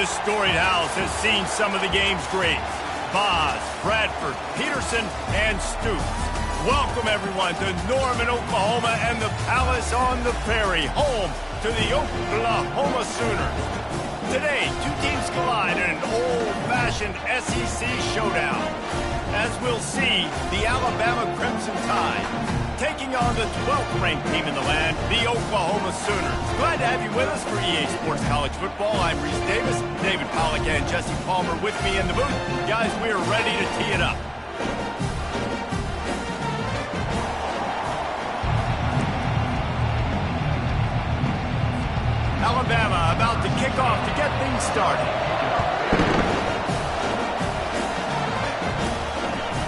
This storied house has seen some of the game's greats. Boz, Bradford, Peterson, and Stoops. Welcome, everyone, to Norman, Oklahoma, and the Palace on the Prairie, home to the Oklahoma Sooners. Today, two teams collide in an old-fashioned SEC showdown. As we'll see, the Alabama Crimson Tide taking on the 12th-ranked team in the land, the Oklahoma Sooners. Glad to have you with us for EA Sports College Football. I'm Reese Davis, David Pollack and Jesse Palmer with me in the booth. Guys, we are ready to tee it up. Alabama about to kick off to get things started.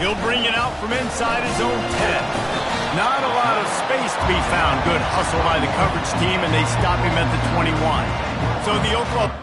He'll bring it out from inside his own 10. Not a lot of space to be found. Good hustle by the coverage team, and they stop him at the 21. So the Oklahoma...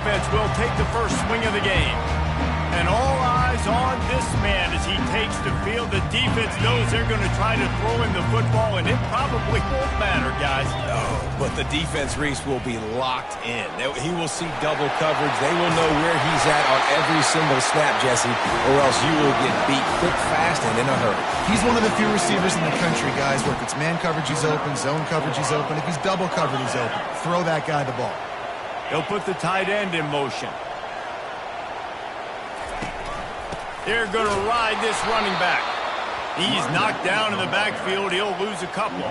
Offense will take the first swing of the game. And all eyes on this man as he takes the field. The defense knows they're going to try to throw him the football, and it probably won't matter, guys. No, but the defense, Reese, will be locked in. He will see double coverage. They will know where he's at on every single snap, Jesse, or else you will get beat quick, fast, and in a hurry. He's one of the few receivers in the country, guys, where if it's man coverage, he's open, zone coverage, he's open. If he's double covered, he's open. Throw that guy the ball. They'll put the tight end in motion. They're going to ride this running back. He's knocked down in the backfield. He'll lose a couple.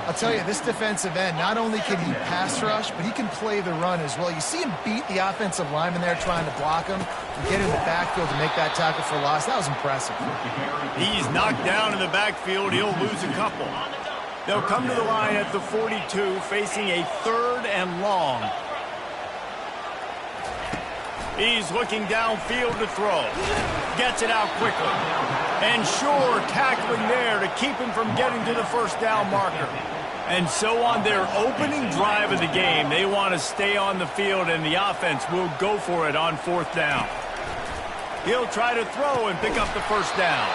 I'll tell you, this defensive end, not only can he pass rush, but he can play the run as well. You see him beat the offensive lineman there trying to block him and get in the backfield to make that tackle for loss. That was impressive. He's knocked down in the backfield. He'll lose a couple. They'll come to the line at the 42, facing a 3rd and long. He's looking downfield to throw. Gets it out quickly. And sure, tackling there to keep him from getting to the first down marker. And so on their opening drive of the game, they want to stay on the field, and the offense will go for it on 4th down. He'll try to throw and pick up the first down.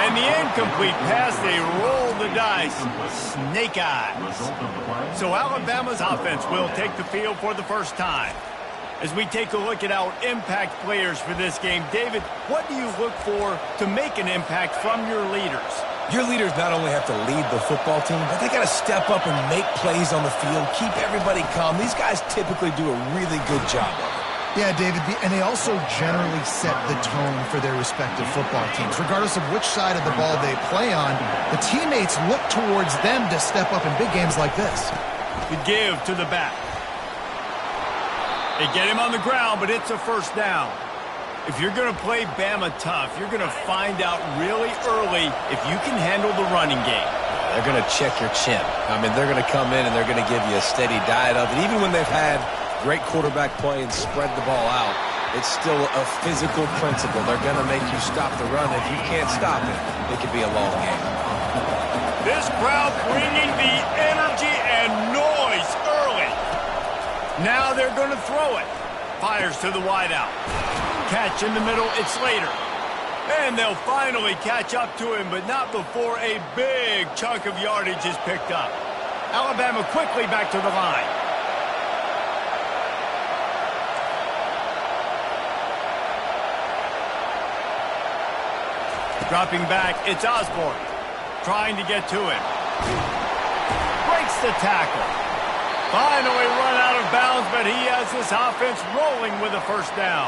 And the incomplete pass, they roll the dice. Snake eyes. So Alabama's offense will take the field for the first time. As we take a look at our impact players for this game, David, what do you look for to make an impact from your leaders? Your leaders not only have to lead the football team, but they got to step up and make plays on the field, keep everybody calm. These guys typically do a really good job of it. Yeah, David, and they also generally set the tone for their respective football teams. Regardless of which side of the ball they play on, the teammates look towards them to step up in big games like this. The give to the back. They get him on the ground, but it's a first down. If you're going to play Bama tough, you're going to find out really early if you can handle the running game. They're going to check your chin. I mean, they're going to come in and they're going to give you a steady diet of it. Even when they've had great quarterback play and spread the ball out, it's still a physical principle. They're going to make you stop the run. If you can't stop it, it could be a long game. This crowd bringing the energy and noise early. Now they're going to throw it. Fires to the wideout. Catch in the middle, it's Slater. And they'll finally catch up to him, but not before a big chunk of yardage is picked up. Alabama quickly back to the line. Dropping back, it's Osborne. Trying to get to him. Breaks the tackle. Finally run out of bounds, but he has this offense rolling with a first down.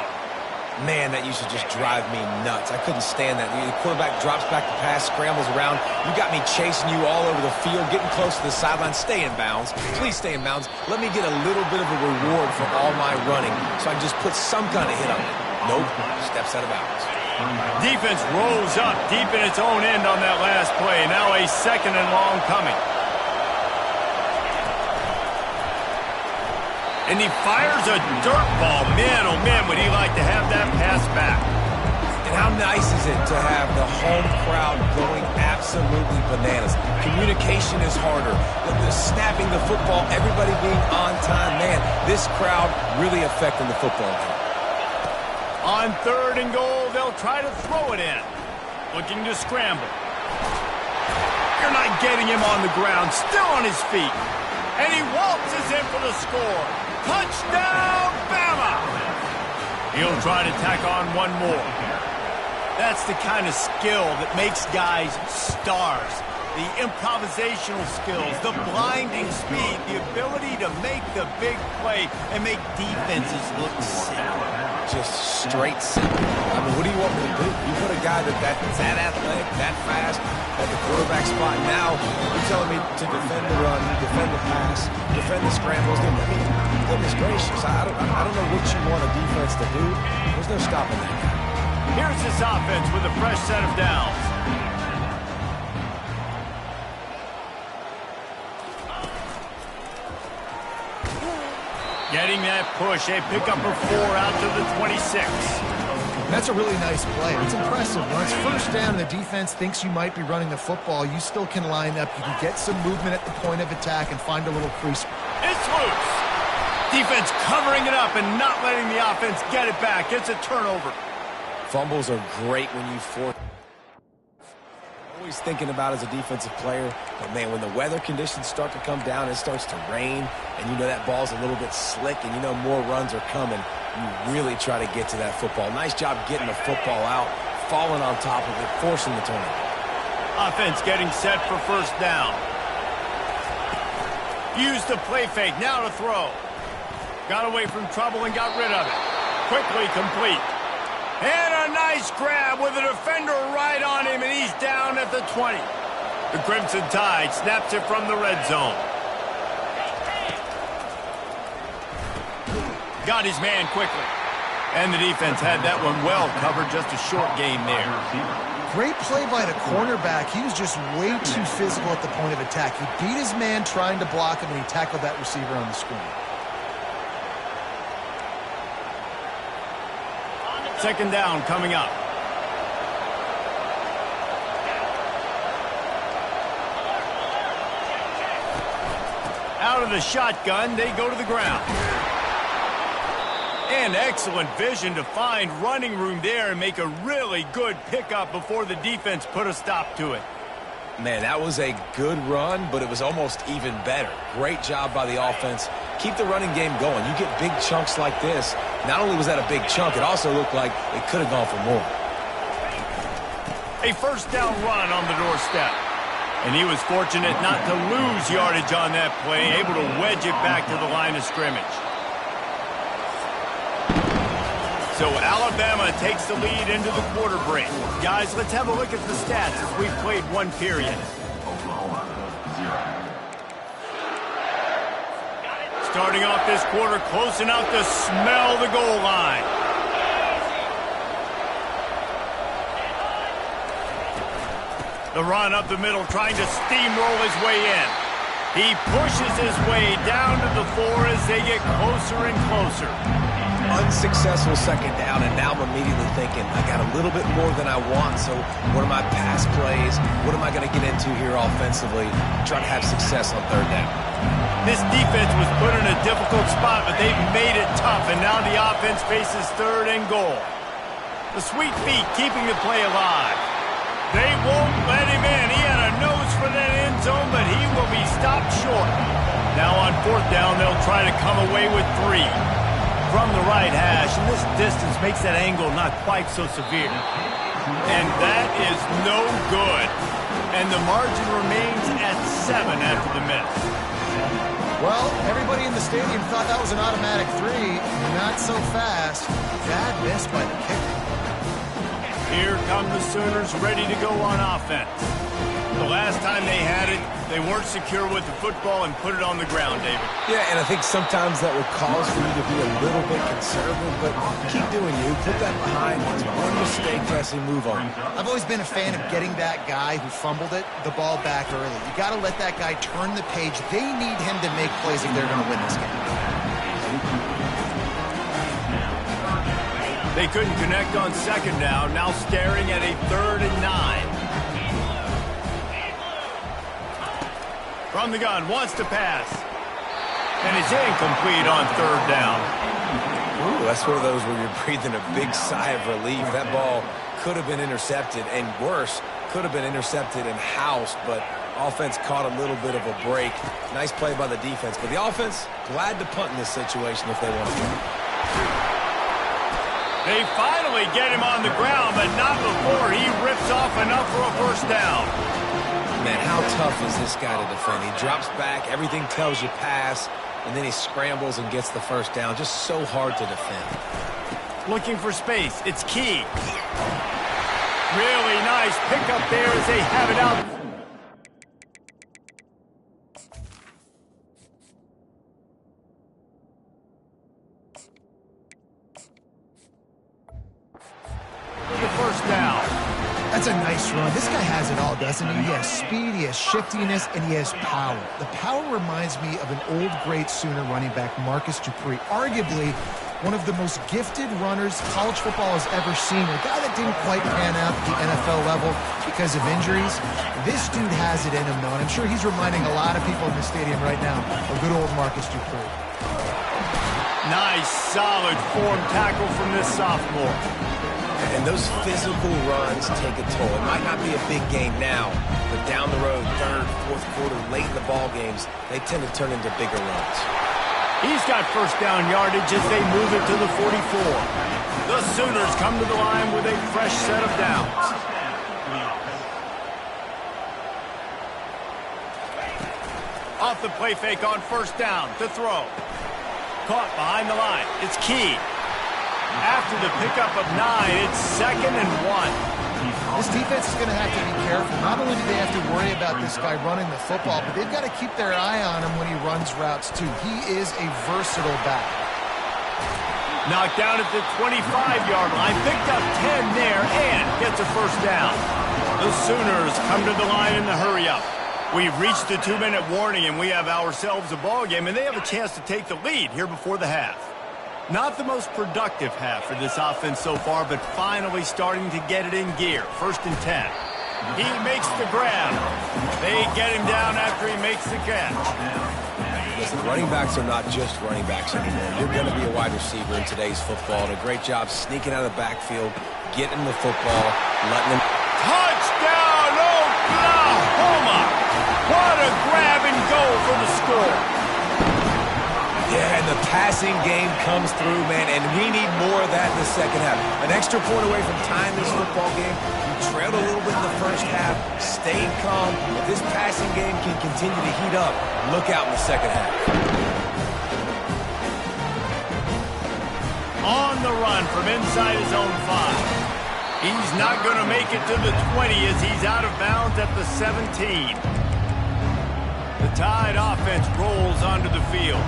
Man, that used to just drive me nuts. I couldn't stand that. The quarterback drops back the pass, scrambles around. You got me chasing you all over the field, getting close to the sideline. Stay in bounds. Please stay in bounds. Let me get a little bit of a reward for all my running so I can just put some kind of hit on it. Nope, steps out of bounds. Defense rolls up deep in its own end on that last play. Now a 2nd and long coming. And he fires a dirt ball. Man, oh man, would he like to have that pass back. And how nice is it to have the home crowd going absolutely bananas? Communication is harder. The snapping the football, everybody being on time. Man, this crowd really affecting the football game. On 3rd and goal, they'll try to throw it in. Looking to scramble. You're not getting him on the ground, still on his feet. And he waltzes in for the score. Touchdown, Bama! He'll try to tack on one more. That's the kind of skill that makes guys stars. The improvisational skills, the blinding speed, the ability to make the big play and make defenses look simple. Just straight simple. I mean, what do you want me to do? You put a guy that's that athletic, that fast, at the quarterback spot. Now, you're telling me to defend the run, defend the pass, defend the scrambles. I mean, goodness gracious, I don't know what you want a defense to do. There's no stopping that guy. Here's this offense with a fresh set of downs. Getting that push, a pickup of 4 out to the 26. That's a really nice play. It's impressive. When it's first down and the defense thinks you might be running the football, you still can line up. You can get some movement at the point of attack and find a little crease. It's loose. Defense covering it up and not letting the offense get it back. It's a turnover. Fumbles are great when you force. Always thinking about as a defensive player, but man, when the weather conditions start to come down, it starts to rain, and you know that ball's a little bit slick, and you know more runs are coming, you really try to get to that football. Nice job getting the football out, falling on top of it, forcing the turnover. Offense getting set for first down. Used the play fake, now to throw. Got away from trouble and got rid of it. Quickly complete. And a nice grab with a defender right on him, and he's down at the 20. The Crimson Tide snaps it from the red zone. Got his man quickly. And the defense had that one well covered, just a short game there. Great play by the cornerback. He was just way too physical at the point of attack. He beat his man trying to block him, and he tackled that receiver on the screen. Second down coming up. Out of the shotgun, they go to the ground. And excellent vision to find running room there and make a really good pickup before the defense put a stop to it. Man, that was a good run, but it was almost even better. Great job by the offense. Keep the running game going. You get big chunks like this. Not only was that a big chunk, it also looked like it could have gone for more. A first down run on the doorstep. And he was fortunate not to lose yardage on that play, able to wedge it back to the line of scrimmage. So Alabama takes the lead into the quarter break. Guys, let's have a look at the stats as we've played one period. Starting off this quarter, close enough to smell the goal line. The run up the middle, trying to steamroll his way in. He pushes his way down to the 4 as they get closer and closer. Unsuccessful second down, and now I'm immediately thinking, I got a little bit more than I want, so what are my pass plays? What am I going to get into here offensively? Try to have success on third down. This defense was put in a difficult spot, but they've made it tough, and now the offense faces third and goal. The sweet feet keeping the play alive. They won't let him in. He had a nose for that end zone, but he will be stopped short. Now on fourth down, they'll try to come away with 3. From the right hash, and this distance makes that angle not quite so severe. And that is no good. And the margin remains at 7 after the miss. Well, everybody in the stadium thought that was an automatic 3. Not so fast. Bad miss by the kicker. Here come the Sooners ready to go on offense. The last time they had it, they weren't secure with the football and put it on the ground, David. Yeah, and I think sometimes that will cause for you to be a little bit conservative, but keep doing you. Put that behind. It's one mistake to actually move on. I've always been a fan of getting that guy who fumbled it, the ball back early. You got to let that guy turn the page. They need him to make plays if they're going to win this game. They couldn't connect on second down, now staring at a 3rd and 9. From the gun, wants to pass. And it's incomplete on 3rd down. Ooh, that's one of those where you're breathing a big sigh of relief. That ball could have been intercepted, and worse, could have been intercepted and housed, but offense caught a little bit of a break. Nice play by the defense, but the offense glad to punt in this situation if they want to. They finally get him on the ground, but not before he rips off enough for a 1st down. Man, how tough is this guy to defend? He drops back, everything tells you pass, and then he scrambles and gets the 1st down. Just so hard to defend. Looking for space. It's Key. Really nice pickup there as they have it out. For the 1st down. That's a nice run. This guy has it all, doesn't he? He has speed, he has shiftiness, and he has power. The power reminds me of an old, great Sooner running back, Marcus Dupree. Arguably one of the most gifted runners college football has ever seen. A guy that didn't quite pan out at the NFL level because of injuries. This dude has it in him, though, and I'm sure he's reminding a lot of people in the stadium right now of good old Marcus Dupree. Nice, solid form tackle from this sophomore. And those physical runs take a toll. It might not be a big game now, but down the road, 3rd, 4th quarter, late in the ball games, they tend to turn into bigger runs. He's got 1st down yardage as they move it to the 44. The Sooners come to the line with a fresh set of downs. Off the play fake on 1st down to throw. Caught behind the line. It's Key. After the pickup of 9, it's 2nd and 1. This defense is going to have to be careful. Not only do they have to worry about this guy running the football, but they've got to keep their eye on him when he runs routes, too. He is a versatile back. Knocked down at the 25-yard line. Picked up 10 there and gets a 1st down. The Sooners come to the line in the hurry-up. We've reached the 2-minute warning, and we have ourselves a ball game, and they have a chance to take the lead here before the half. Not the most productive half for this offense so far, but finally starting to get it in gear. 1st and 10. He makes the grab. They get him down after he makes the catch. Listen, running backs are not just running backs anymore. You're going to be a wide receiver in today's football, and a great job sneaking out of the backfield, getting the football, letting him... Touchdown, Oklahoma! What a grab and go for the score. Yeah, and the passing game comes through, man, and we need more of that in the 2nd half. An extra point away from tying this football game. You trailed a little bit in the 1st half, stayed calm. If this passing game can continue to heat up, look out in the 2nd half. On the run from inside his own 5. He's not going to make it to the 20 as he's out of bounds at the 17. The Tide offense rolls onto the field.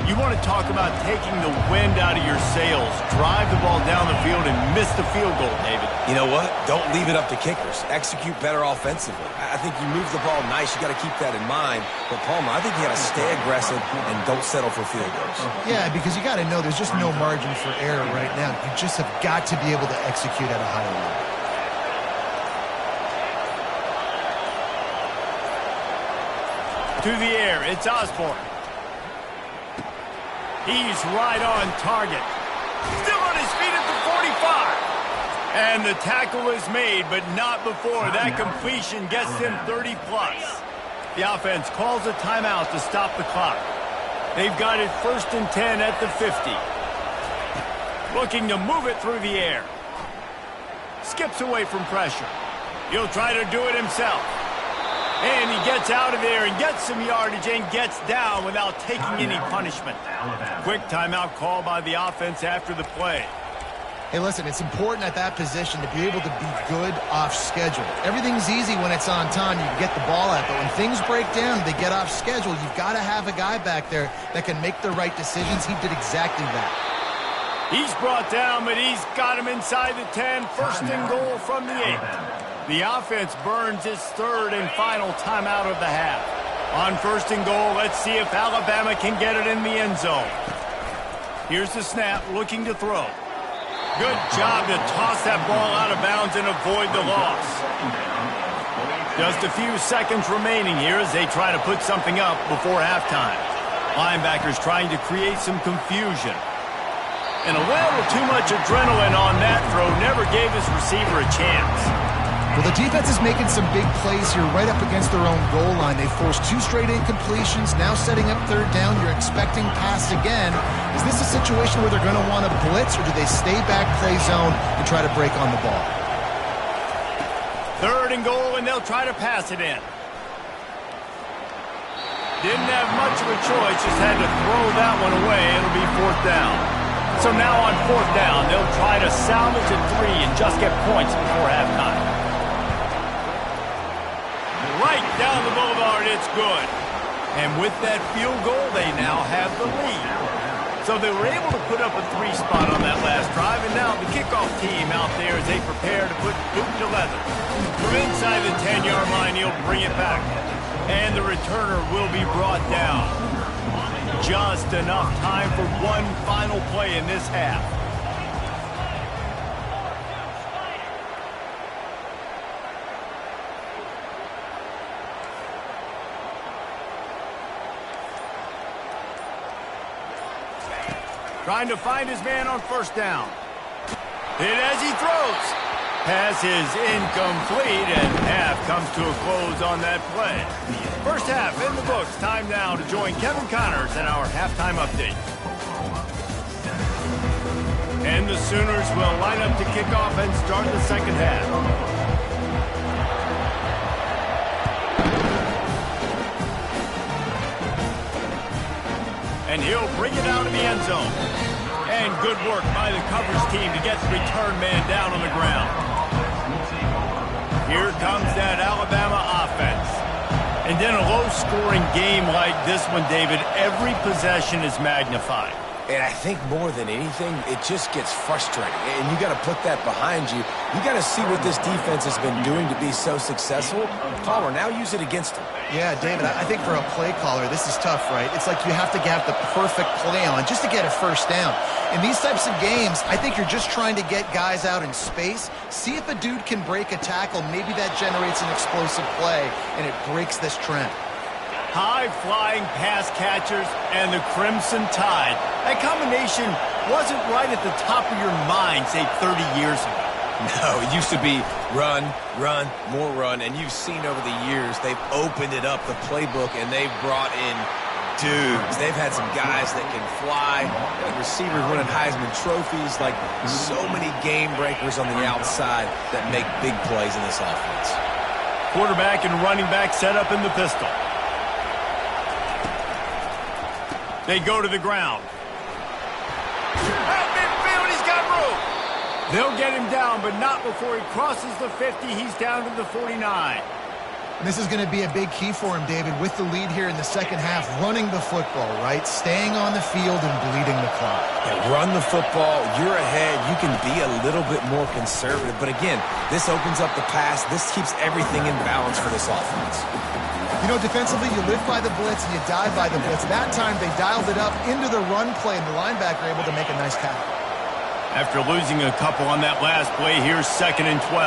You want to talk about taking the wind out of your sails. Drive the ball down the field and miss the field goal, David. You know what? Don't leave it up to kickers. Execute better offensively. I think you move the ball nice. You got to keep that in mind. But, Palmer, I think you got to stay aggressive and don't settle for field goals. Yeah, because you got to know there's just no margin for error right now. You just have got to be able to execute at a high level. To the air, it's Osborne. He's right on target. Still on his feet at the 45. And the tackle is made, but not before that completion gets him 30-plus. The offense calls a timeout to stop the clock. They've got it 1st and 10 at the 50. Looking to move it through the air. Skips away from pressure. He'll try to do it himself. And he gets out of there and gets some yardage and gets down without taking any punishment. Quick timeout call by the offense after the play. Hey, listen, it's important at that position to be able to be good off schedule. Everything's easy when it's on time. You can get the ball out. But when things break down, they get off schedule. You've got to have a guy back there that can make the right decisions. He did exactly that. He's brought down, but he's got him inside the 10. 1st and goal from the 8. The offense burns its 3rd and final timeout of the half. On 1st and goal, let's see if Alabama can get it in the end zone. Here's the snap, looking to throw. Good job to toss that ball out of bounds and avoid the loss. Just a few seconds remaining here as they try to put something up before halftime. Linebackers trying to create some confusion. And a little too much adrenaline on that throw never gave his receiver a chance. Well, the defense is making some big plays here right up against their own goal line. They forced 2 straight incompletions, now setting up 3rd down. You're expecting pass again. Is this a situation where they're going to want to blitz, or do they stay back, play zone, and try to break on the ball? 3rd and goal, and they'll try to pass it in. Didn't have much of a choice, just had to throw that one away. It'll be 4th down. So now on 4th down, they'll try to salvage a 3 and just get points before halftime. Right down the boulevard, it's good. And with that field goal, they now have the lead. So they were able to put up a 3 spot on that last drive, and now the kickoff team out there as they prepare to put boot to leather. From inside the 10-yard line, he'll bring it back. And the returner will be brought down. Just enough time for one final play in this half. Trying to find his man on 1st down. Hit as he throws. Pass is incomplete, and half comes to a close on that play. 1st half in the books. Time now to join Kevin Connors in our halftime update. And the Sooners will line up to kick off and start the 2nd half. And he'll bring it out of the end zone. And good work by the coverage team to get the return man down on the ground. Here comes that Alabama offense. And in a low-scoring game like this one, David, every possession is magnified. And I think more than anything, it just gets frustrating. And you got to put that behind you. You got to see what this defense has been doing to be so successful. Palmer, now use it against them. Yeah, David, I think for a play caller, this is tough, right? It's like you have to have the perfect play on just to get a 1st down. In these types of games, I think you're just trying to get guys out in space, see if a dude can break a tackle. Maybe that generates an explosive play, and it breaks this trend. High-flying pass catchers and the Crimson Tide. That combination wasn't right at the top of your mind, say, 30 years ago. No, it used to be run, run, more run, and you've seen over the years they've opened it up, the playbook, and they've brought in dudes. They've had some guys that can fly, and receivers winning Heisman trophies, like so many game breakers on the outside that make big plays in this offense. Quarterback and running back set up in the pistol. They go to the ground. Out midfield, he's got room. They'll get him down, but not before he crosses the 50. He's down to the 49. This is going to be a big key for him, David, with the lead here in the 2nd half, running the football, right? Staying on the field and bleeding the clock. Yeah, run the football. You're ahead. You can be a little bit more conservative. But again, this opens up the pass. This keeps everything in balance for this offense. You know, defensively, you live by the blitz and you die by the blitz. That time, they dialed it up into the run play, and the linebacker able to make a nice tackle. After losing a couple on that last play, here's 2nd and 12.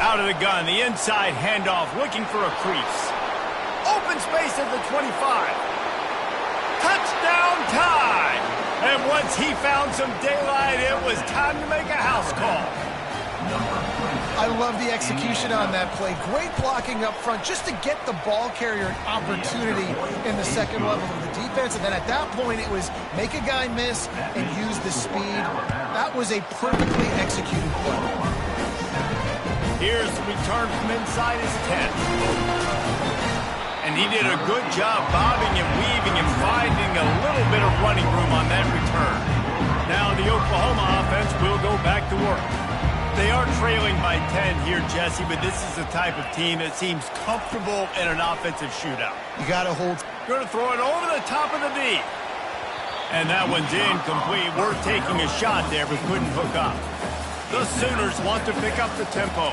Out of the gun, the inside handoff, looking for a crease. Open space at the 25. Touchdown time! And once he found some daylight, it was time to make a house call. I love the execution on that play. Great blocking up front just to get the ball carrier an opportunity in the 2nd level of the defense. And then at that point, it was make a guy miss and use the speed. That was a perfectly executed play. Here's the return from inside his 10. And he did a good job bobbing and weaving and finding a little bit of running room on that return. Now the Oklahoma offense will go back to work. They are trailing by 10 here, Jesse, but this is the type of team that seems comfortable in an offensive shootout. You got to hold. Going to throw it over the top of the D. And that one's incomplete. We're taking a shot there, but couldn't hook up. The Sooners want to pick up the tempo.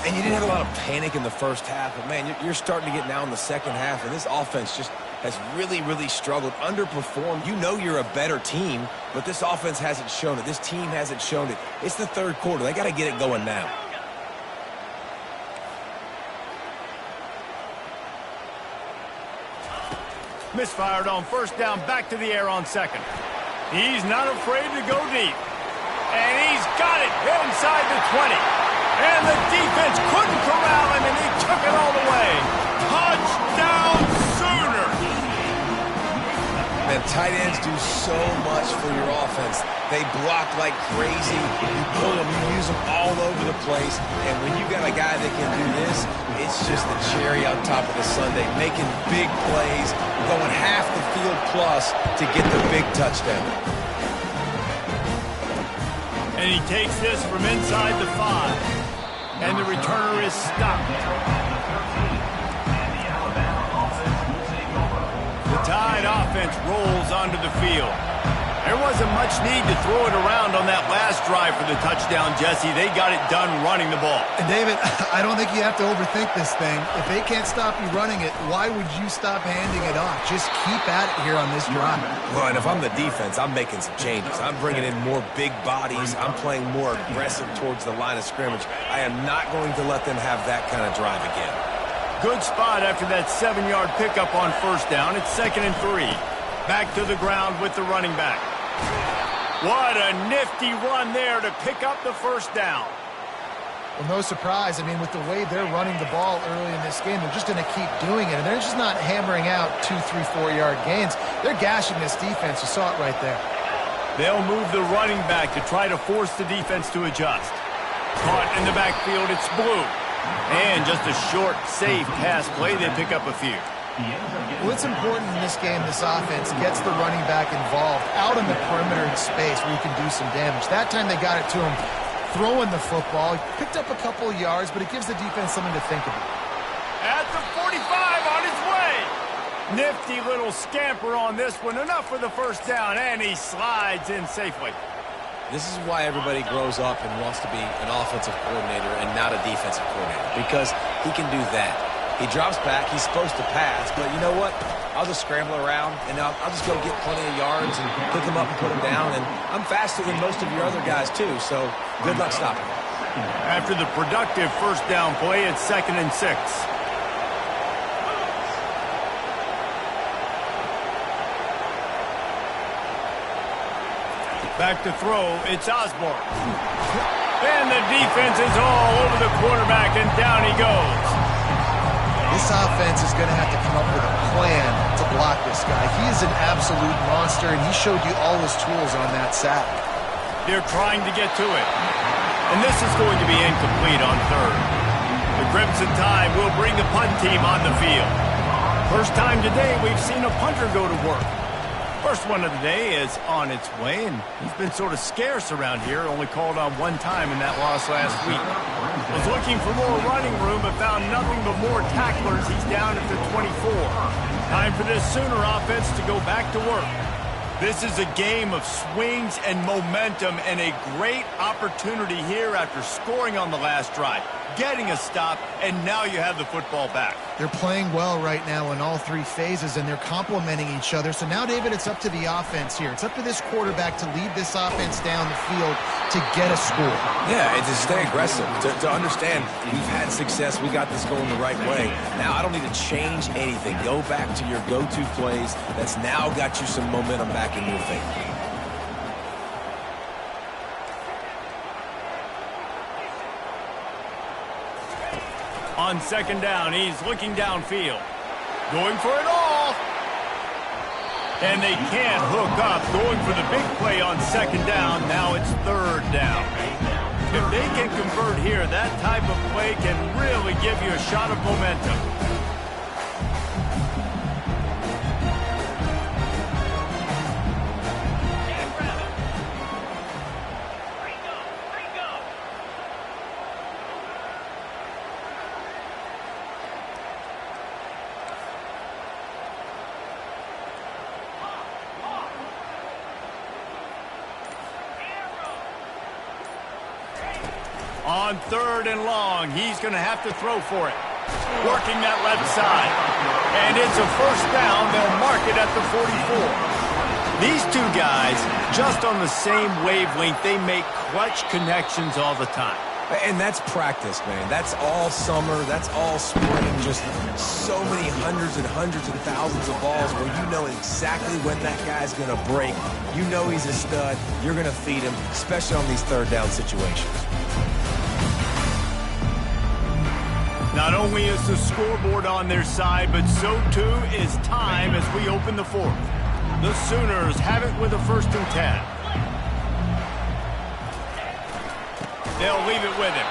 And you didn't have a lot of panic in the 1st half, but, man, you're starting to get now in the 2nd half, and this offense just has really struggled, underperformed. You know you're a better team, but this offense hasn't shown it. This team hasn't shown it. It's the third quarter. They got to get it going now. Misfired on first down, back to the air on second. He's not afraid to go deep. And he's got it inside the 20. And the defense couldn't corral him, and he took it all the way. Touchdown, Sooners! Man, tight ends do so much for your offense. They block like crazy. You pull them, you use them all over the place. And when you got a guy that can do this, it's just the cherry on top of the sundae, making big plays, going half the field plus to get the big touchdown. And he takes this from inside the 5. And the returner is stopped. The Tide offense rolls onto the field. There wasn't much need to throw it around on that last drive for the touchdown, Jesse. They got it done running the ball. And David, I don't think you have to overthink this thing. If they can't stop you running it, why would you stop handing it off? Just keep at it here on this drive. Well, and if I'm the defense, I'm making some changes. I'm bringing in more big bodies. I'm playing more aggressive towards the line of scrimmage. I am not going to let them have that kind of drive again. Good spot after that 7-yard pickup on first down. It's 2nd and 3. Back to the ground with the running back. What a nifty run there to pick up the first down. Well, no surprise. I mean, with the way they're running the ball early in this game, they're just going to keep doing it. And they're just not hammering out 2, 3, 4-yard gains. They're gashing this defense. You saw it right there. They'll move the running back to try to force the defense to adjust. Caught in the backfield, it's Blue. And just a short, safe pass play. They pick up a few. Well, it's important in this game, this offense gets the running back involved out on the perimeter in space where you can do some damage. That time they got it to him throwing the football. He picked up a couple of yards, but it gives the defense something to think about. At the 45 on his way. Nifty little scamper on this one. Enough for the first down, and he slides in safely. This is why everybody grows up and wants to be an offensive coordinator and not a defensive coordinator, because he can do that. He drops back. He's supposed to pass, but you know what? I'll just scramble around, and I'll just go get plenty of yards and pick them up and put them down, and I'm faster than most of your other guys, too, so good luck stopping me. After the productive first down play, it's 2nd and 6. Back to throw, it's Osborne. And the defense is all over the quarterback, and down he goes. This offense is going to have to come up with a plan to block this guy. He is an absolute monster, and he showed you all his tools on that sack. They're trying to get to it. And this is going to be incomplete on 3rd. The Crimson Tide will bring the punt team on the field. First time today we've seen a punter go to work. First one of the day is on its way, and he's been sort of scarce around here, only called on one time in that loss last week. Was looking for more running room, but found nothing but more tacklers. He's down at the 24. Time for this Sooner offense to go back to work. This is a game of swings and momentum, and a great opportunity here after scoring on the last drive, getting a stop, and now you have the football back. They're playing well right now in all 3 phases, and they're complementing each other. So now, David, it's up to the offense here. It's up to this quarterback to lead this offense down the field to get a score. Yeah, and to stay aggressive, to understand we've had success, we got this going the right way. Now I don't need to change anything. Go back to your go-to plays. That's now got you some momentum back in your favor. On 2nd down, he's looking downfield. Going for it all. And they can't hook up. Going for the big play on 2nd down. Now it's 3rd down. If they can convert here, that type of play can really give you a shot of momentum. On 3rd and long, he's going to have to throw for it. Working that left side. And it's a first down. They'll mark it at the 44. These two guys, just on the same wavelength, they make clutch connections all the time. And that's practice, man. That's all summer. That's all spring. Just so many hundreds and hundreds and thousands of balls where you know exactly when that guy's going to break. You know he's a stud. You're going to feed him, especially on these third down situations. Not only is the scoreboard on their side, but so too is time as we open the fourth. The Sooners have it with a 1st and 10. They'll leave it with him.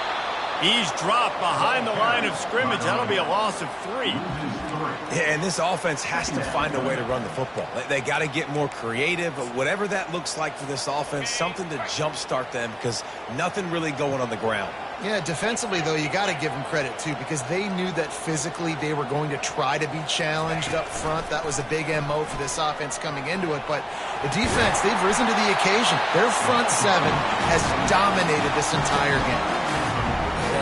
He's dropped behind the line of scrimmage. That'll be a loss of 3. Yeah, and this offense has to find a way to run the football. They got to get more creative, but whatever that looks like for this offense, something to jumpstart them because nothing really going on the ground. Yeah, defensively, though, you got to give them credit, too, because they knew that physically they were going to try to be challenged up front. That was a big MO for this offense coming into it. But the defense, they've risen to the occasion. Their front seven has dominated this entire game.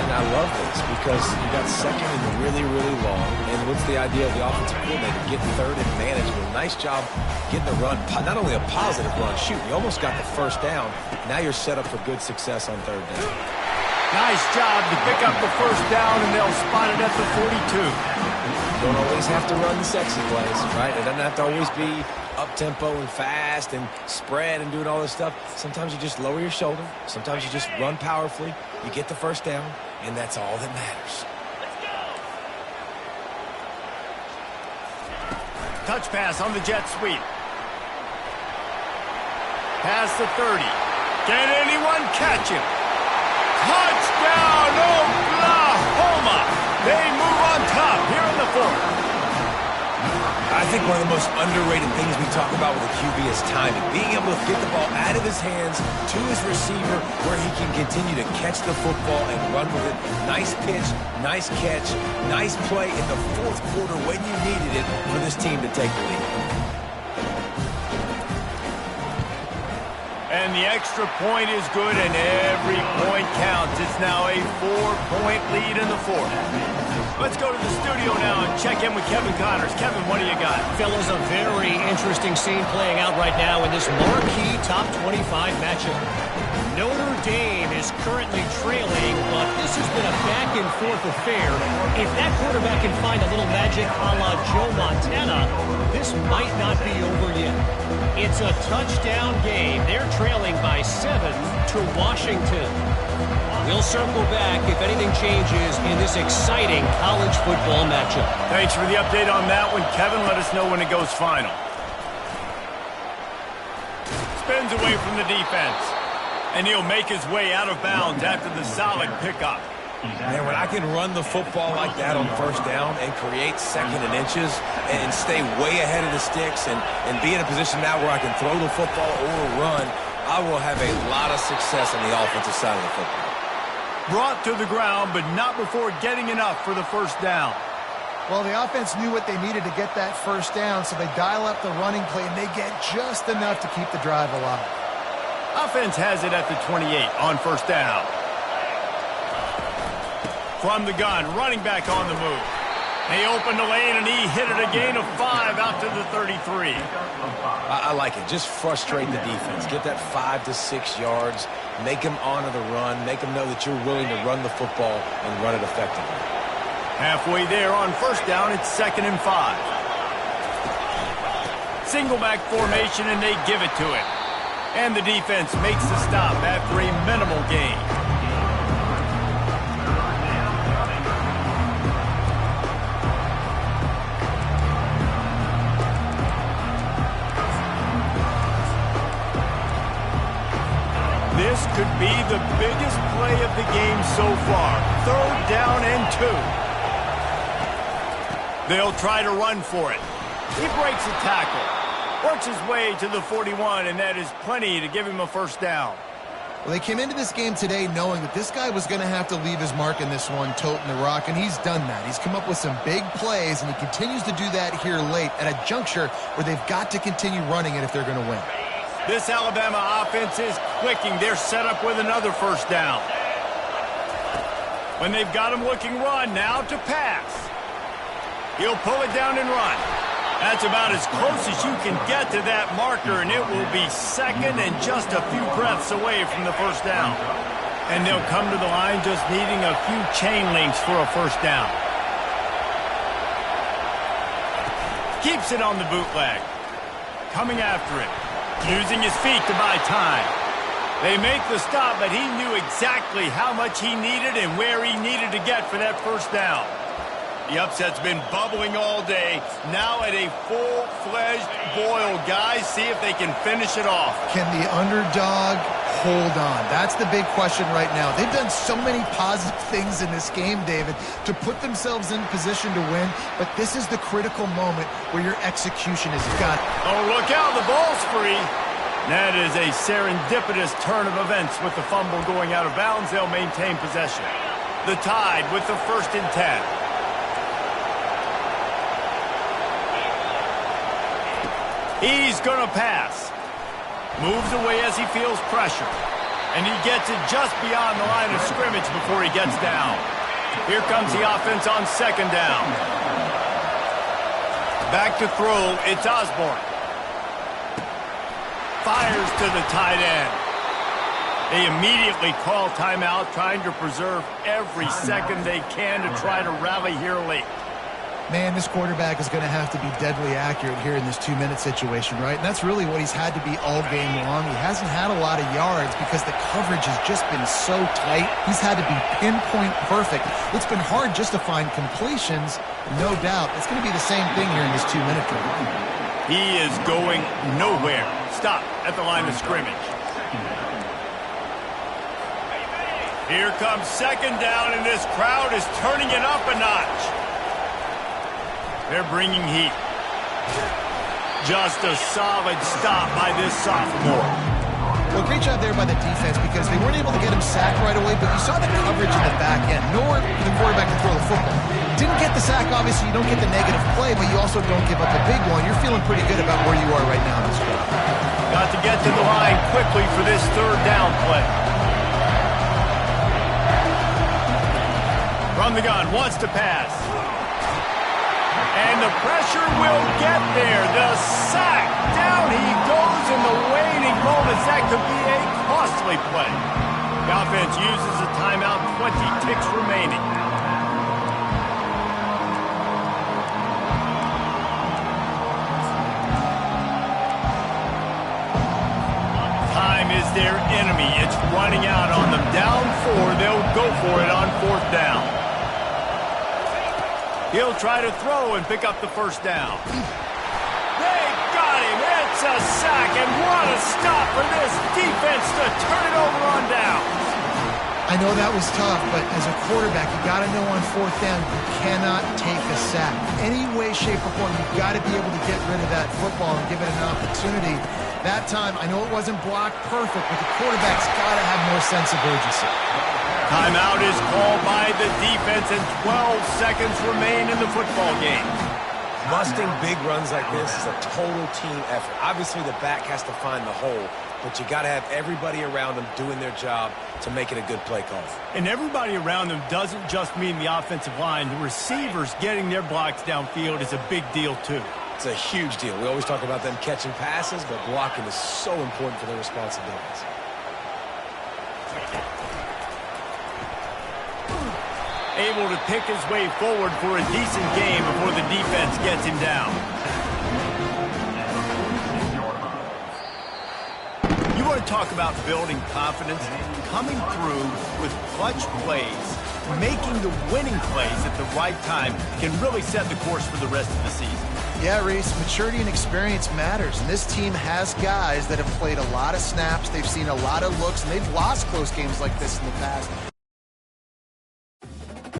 And I love this because you got second and really, really long. And what's the idea of the offensive coordinator? Get third and manageable. Nice job getting the run. Not only a positive run, shoot, you almost got the first down. Now you're set up for good success on third down. Nice job to pick up the first down, and they'll spot it at the 42. Don't always have to run the sexy plays, right? It doesn't have to always be up-tempo and fast and spread and doing all this stuff. Sometimes you just lower your shoulder. Sometimes you just run powerfully. You get the first down, and that's all that matters. Touch pass on the jet sweep. Past the 30. Can anyone catch him? Touchdown, Oklahoma! They move on top here in the fourth. I think one of the most underrated things we talk about with a QB is timing. Being able to get the ball out of his hands to his receiver where he can continue to catch the football and run with it. Nice pitch, nice catch, nice play in the fourth quarter when you needed it for this team to take the lead. And the extra point is good, and every point counts. It's now a 4-point lead in the fourth. Let's go to the studio now and check in with Kevin Connors. Kevin, what do you got? Fellas, a very interesting scene playing out right now in this marquee top 25 matchup. Notre Dame is currently trailing, but this has been a back-and-forth affair. If that quarterback can find a little magic a la Joe Montana, this might not be over yet. It's a touchdown game. They're trailing by 7 to Washington. We'll circle back if anything changes in this exciting college football matchup. Thanks for the update on that one, Kevin. Let us know when it goes final. Spins away from the defense. And he'll make his way out of bounds after the solid pickup. Man, when I can run the football like that on first down and create second and inches and stay way ahead of the sticks and be in a position now where I can throw the football or run, I will have a lot of success on the offensive side of the football. Brought to the ground, but not before getting enough for the first down. Well, the offense knew what they needed to get that first down, so they dial up the running play, and they get just enough to keep the drive alive. Offense has it at the 28 on first down. From the gun, running back on the move. They opened the lane, and he hit it a gain of 5 out to the 33. I like it. Just frustrate the defense. Get that 5 to 6 yards. Make them honor the run. Make them know that you're willing to run the football and run it effectively. Halfway there on first down, it's 2nd and 5. Single back formation, and they give it to him. And the defense makes the stop after a minimal gain. This could be the biggest play of the game so far. 3rd down and 2. They'll try to run for it. He breaks a tackle. Works his way to the 41, and that is plenty to give him a first down. Well, they came into this game today knowing that this guy was going to have to leave his mark in this one, toting the rock, and he's done that. He's come up with some big plays, and he continues to do that here late at a juncture where they've got to continue running it if they're going to win. This Alabama offense is clicking. They're set up with another first down. When they've got him looking run, now to pass. He'll pull it down and run. That's about as close as you can get to that marker, and it will be second and just a few breaths away from the first down. And they'll come to the line just needing a few chain links for a first down. Keeps it on the bootleg. Coming after it. Using his feet to buy time. They make the stop, but he knew exactly how much he needed and where he needed to get for that first down. The upset's been bubbling all day. Now at a full-fledged boil. Guys, see if they can finish it off. Can the underdog hold on? That's the big question right now. They've done so many positive things in this game, David, to put themselves in position to win, but this is the critical moment where your execution has got. Oh, look out, the ball's free. That is a serendipitous turn of events with the fumble going out of bounds. They'll maintain possession. The Tide with the 1st and 10. He's going to pass. Moves away as he feels pressure. And he gets it just beyond the line of scrimmage before he gets down. Here comes the offense on 2nd down. Back to throw, it's Osborne. Fires to the tight end. They immediately call timeout, trying to preserve every second they can to try to rally here late. Man, this quarterback is going to have to be deadly accurate here in this 2-minute situation, right? And that's really what he's had to be all game long. He hasn't had a lot of yards because the coverage has just been so tight. He's had to be pinpoint perfect. It's been hard just to find completions, no doubt. It's going to be the same thing here in this 2-minute drill. He is going nowhere. Stop at the line of scrimmage. Here comes 2nd down, and this crowd is turning it up a notch. They're bringing heat. Just a solid stop by this sophomore. Well, great job there by the defense because they weren't able to get him sacked right away, but you saw the coverage in the back end. Nowhere for the quarterback to throw the football. Didn't get the sack, obviously. You don't get the negative play, but you also don't give up a big one. You're feeling pretty good about where you are right now in this game. Got to get to the line quickly for this 3rd down play. From the gun, wants to pass. And the pressure will get there. The sack. Down he goes in the waning moments. That could be a costly play. The offense uses a timeout. 20 ticks remaining. Time is their enemy. It's running out on them. Down 4. They'll go for it on 4th down. He'll try to throw and pick up the first down. They got him. It's a sack, and what a stop for this defense to turn it over on downs. I know that was tough, but as a quarterback, you got to know on 4th down, you cannot take a sack. Any way, shape, or form, you've got to be able to get rid of that football and give it an opportunity. That time, I know it wasn't blocked perfect, but the quarterback's got to have more sense of urgency. Timeout is called by the defense, and 12 seconds remain in the football game. Busting big runs like this is a total team effort. Obviously, the back has to find the hole, but you got to have everybody around them doing their job to make it a good play call. And everybody around them doesn't just mean the offensive line. The receivers getting their blocks downfield is a big deal, too. It's a huge deal. We always talk about them catching passes, but blocking is so important for their responsibilities. Able to pick his way forward for a decent game before the defense gets him down. You want to talk about building confidence? Coming through with clutch plays, making the winning plays at the right time can really set the course for the rest of the season. Yeah, Reese, maturity and experience matters, and this team has guys that have played a lot of snaps, they've seen a lot of looks, and they've lost close games like this in the past.